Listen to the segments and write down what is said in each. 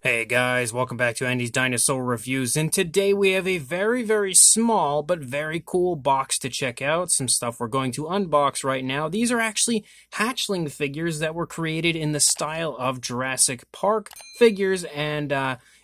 Hey guys, welcome back to Andy's Dinosaur Reviews, and today we have a very small but very cool box to check out. Some stuff we're going to unbox right now. These are actually hatchling figures that were created in the style of Jurassic Park figures, and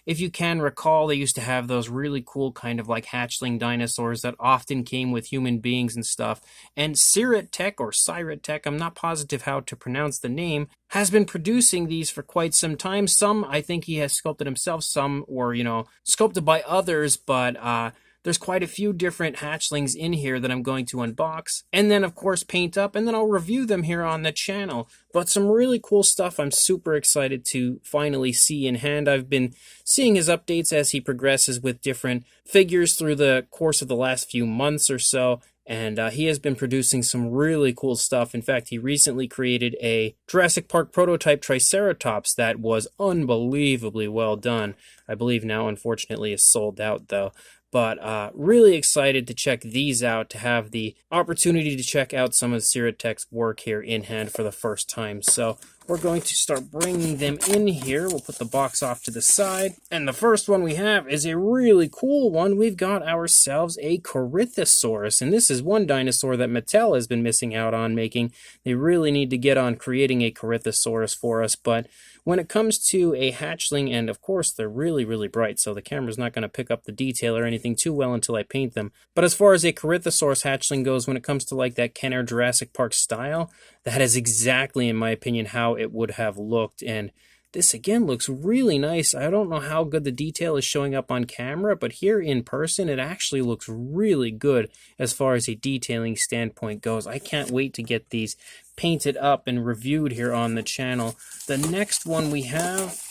if you can recall, they used to have those really cool kind of like hatchling dinosaurs that often came with human beings and stuff. And Syrett Tech, or Syrett Tech, I'm not positive how to pronounce the name, has been producing these for quite some time. Some I think he has sculpted himself, some were, sculpted by others, but there's quite a few different hatchlings in here that I'm going to unbox, and then of course paint up, and then I'll review them here on the channel. But some really cool stuff I'm super excited to finally see in hand. I've been seeing his updates as he progresses with different figures through the course of the last few months or so, and he has been producing some really cool stuff. In fact, he recently created a Jurassic Park prototype Triceratops that was unbelievably well done. I believe now, unfortunately, is sold out, though. But really excited to check these out, to have the opportunity to check out some of Syrett Tech's work here in hand for the first time. So we're going to start bringing them in here. We'll put the box off to the side. And the first one we have is a really cool one. We've got ourselves a Ceratosaurus. And this is one dinosaur that Mattel has been missing out on making. They really need to get on creating a Ceratosaurus for us. But when it comes to a hatchling, and of course they're really bright, so the camera's not going to pick up the detail or anything too well until I paint them. But as far as a Ceratosaurus hatchling goes, when it comes to like that Kenner Jurassic Park style, that is exactly, in my opinion, how it would have looked. And this again looks really nice. I don't know how good the detail is showing up on camera, but here in person it actually looks really good as far as a detailing standpoint goes. I can't wait to get these painted up and reviewed here on the channel. The next one we have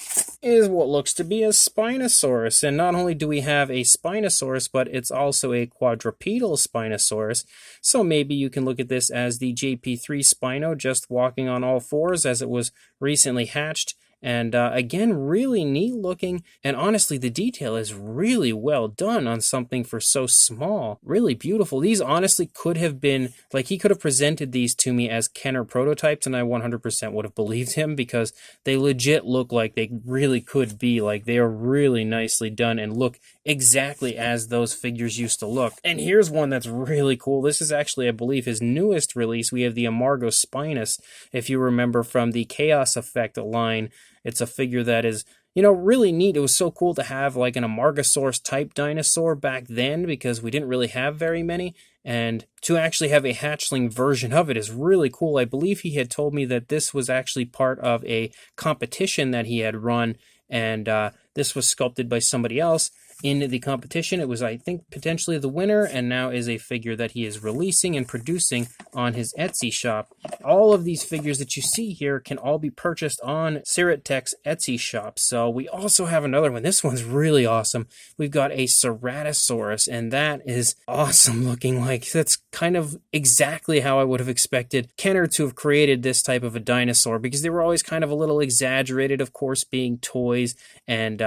is what looks to be a Spinosaurus. And not only do we have a Spinosaurus, but it's also a quadrupedal Spinosaurus. So maybe you can look at this as the JP3 Spino, just walking on all fours as it was recently hatched. And again, really neat looking, and honestly the detail is really well done on something for so small. Really beautiful. These honestly could have been, like, he could have presented these to me as Kenner prototypes and I 100% would have believed him, because they legit look like they really could be. Like, they are really nicely done and look exactly as those figures used to look. And here's one that's really cool. This is actually, I believe, his newest release. We have the Amargospinus, if you remember from the Chaos Effect line. It's a figure that is, really neat. It was so cool to have like an Amargosaurus type dinosaur back then, because we didn't really have very many. And to actually have a hatchling version of it is really cool. I believe he had told me that this was actually part of a competition that he had run, and this was sculpted by somebody else in the competition. It was, I think, potentially the winner, and now is a figure that he is releasing and producing on his Etsy shop. All of these figures that you see here can all be purchased on Syrett Tech's Etsy shop. So we also have another one. This one's really awesome. We've got a Ceratosaurus, and that is awesome looking. Like, that's kind of exactly how I would have expected Kenner to have created this type of a dinosaur, because they were always kind of a little exaggerated, of course, being toys, and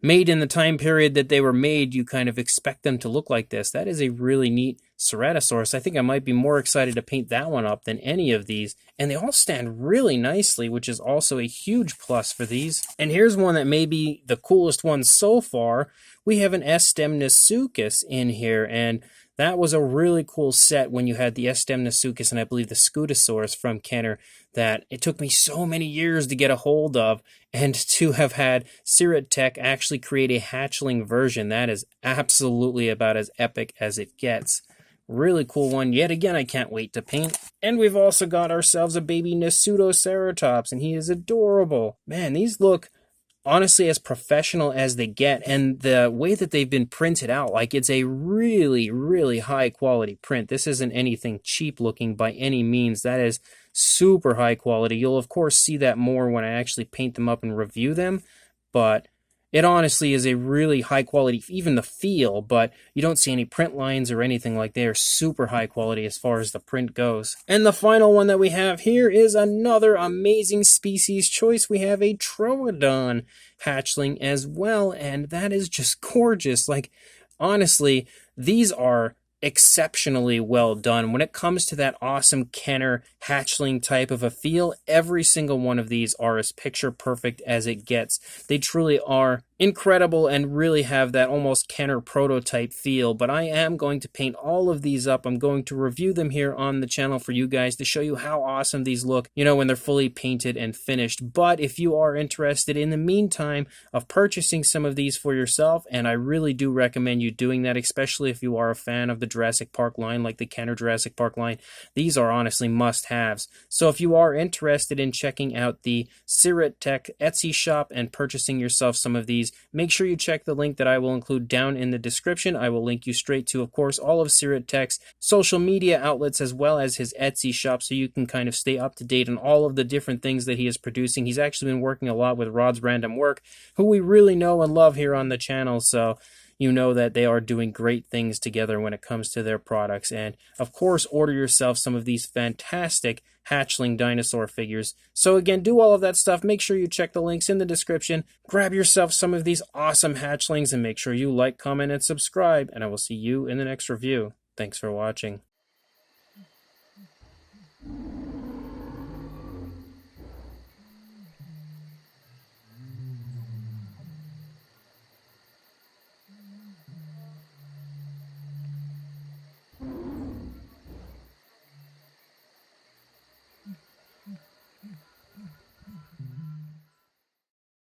made in the time period that they were made. You kind of expect them to look like this. That is a really neat Ceratosaurus. I think I might be more excited to paint that one up than any of these. And they all stand really nicely, which is also a huge plus for these. And here's one that may be the coolest one so far. We have an Nasutoceratops in here, and that was a really cool set when you had the Nasutoceratops and I believe the Scutosaurus from Kenner, that it took me so many years to get a hold of, and to have had Syrett Tech actually create a hatchling version, that is absolutely about as epic as it gets. Really cool one. Yet again, I can't wait to paint. And we've also got ourselves a baby Nasutoceratops, and he is adorable. Man, these look honestly as professional as they get, and the way that they've been printed out, like, it's a really high quality print. This isn't anything cheap looking by any means. That is super high quality. You'll of course see that more when I actually paint them up and review them, but it honestly is a really high quality, even the feel, but you don't see any print lines or anything like that. They are super high quality as far as the print goes. And the final one that we have here is another amazing species choice. We have a Troodon hatchling as well, and that is just gorgeous. Like, honestly, these are exceptionally well done. When it comes to that awesome Kenner hatchling type of a feel, every single one of these are as picture perfect as it gets. They truly are incredible and really have that almost Kenner prototype feel, but I am going to paint all of these up. I'm going to review them here on the channel for you guys to show you how awesome these look, when they're fully painted and finished. But if you are interested in the meantime of purchasing some of these for yourself, and I really do recommend you doing that, especially if you are a fan of the Jurassic Park line, like the Kenner Jurassic Park line, these are honestly must-haves. So if you are interested in checking out the Syrett Tech Etsy shop and purchasing yourself some of these, make sure you check the link that I will include down in the description. I will link you straight to, of course, all of Syrett Tech's social media outlets as well as his Etsy shop, so you can kind of stay up to date on all of the different things that he is producing. He's actually been working a lot with Rod's Random Work, who we really know and love here on the channel, so you know that they are doing great things together when it comes to their products. And of course, order yourself some of these fantastic hatchling dinosaur figures. So again, do all of that stuff. Make sure you check the links in the description. Grab yourself some of these awesome hatchlings and make sure you like, comment, and subscribe. And I will see you in the next review. Thanks for watching.